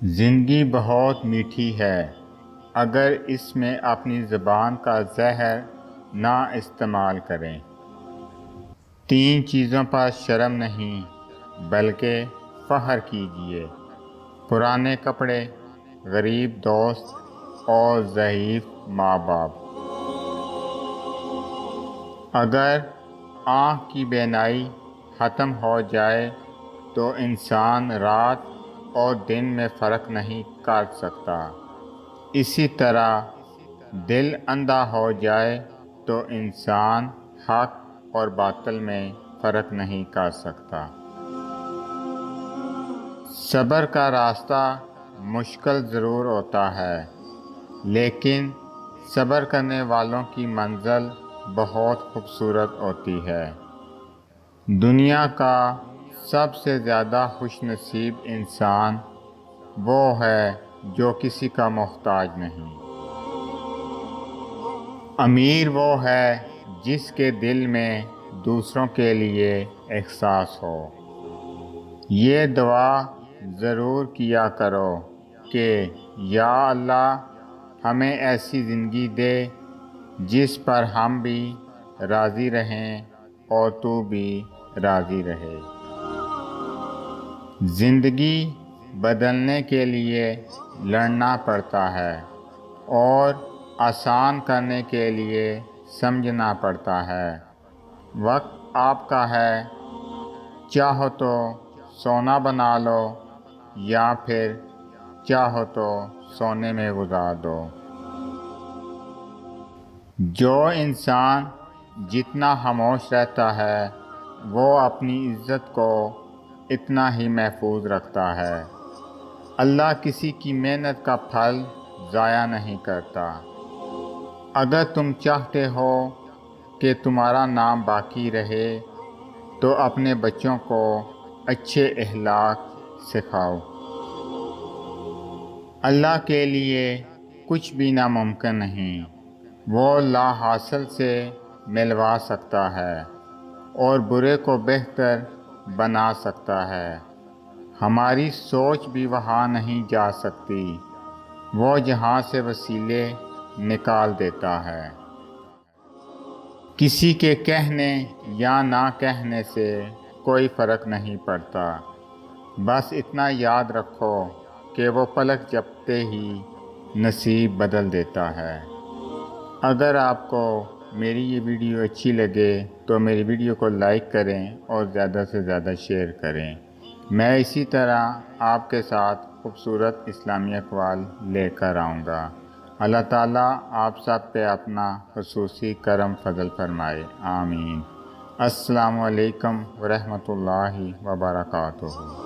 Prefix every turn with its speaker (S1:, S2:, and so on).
S1: زندگی بہت میٹھی ہے اگر اس میں اپنی زبان کا زہر نہ استعمال کریں۔ 3 چیزوں پر شرم نہیں بلکہ فخر کیجیے: پرانے کپڑے، غریب دوست اور ضعیف ماں باپ۔ اگر آنکھ کی بینائی ختم ہو جائے تو انسان رات اور دن میں فرق نہیں کر سکتا۔ اسی طرح دل اندھا ہو جائے تو انسان حق اور باطل میں فرق نہیں کر سکتا۔ صبر کا راستہ مشکل ضرور ہوتا ہے، لیکن صبر کرنے والوں کی منزل بہت خوبصورت ہوتی ہے۔ دنیا کا سب سے زیادہ خوش نصیب انسان وہ ہے جو کسی کا محتاج نہیں۔ امیر وہ ہے جس کے دل میں دوسروں کے لیے احساس ہو۔ یہ دعا ضرور کیا کرو کہ یا اللہ ہمیں ایسی زندگی دے جس پر ہم بھی راضی رہیں اور تو بھی راضی رہے۔ زندگی بدلنے کے لیے لڑنا پڑتا ہے اور آسان کرنے کے لیے سمجھنا پڑتا ہے۔ وقت آپ کا ہے، چاہو تو سونا بنا لو یا پھر چاہو تو سونے میں گزار دو۔ جو انسان جتنا خاموش رہتا ہے وہ اپنی عزت کو اتنا ہی محفوظ رکھتا ہے۔ اللہ کسی کی محنت کا پھل ضائع نہیں کرتا۔ اگر تم چاہتے ہو کہ تمہارا نام باقی رہے تو اپنے بچوں کو اچھے اخلاق سکھاؤ۔ اللہ کے لیے کچھ بھی ناممکن نہیں۔ وہ لا حاصل سے ملوا سکتا ہے اور برے کو بہتر بنا سکتا ہے۔ ہماری سوچ بھی وہاں نہیں جا سکتی، وہ جہاں سے وسیلے نکال دیتا ہے۔ کسی کے کہنے یا نہ کہنے سے کوئی فرق نہیں پڑتا، بس اتنا یاد رکھو کہ وہ پلک جھپکتے ہی نصیب بدل دیتا ہے۔ اگر آپ کو میری یہ ویڈیو اچھی لگے تو میری ویڈیو کو لائک کریں اور زیادہ سے زیادہ شیئر کریں۔ میں اسی طرح آپ کے ساتھ خوبصورت اسلامی اقوال لے کر آؤں گا۔ اللہ تعالیٰ آپ سب پہ اپنا خصوصی کرم فضل فرمائے، آمین۔ السلام علیکم ورحمۃ اللہ وبرکاتہ۔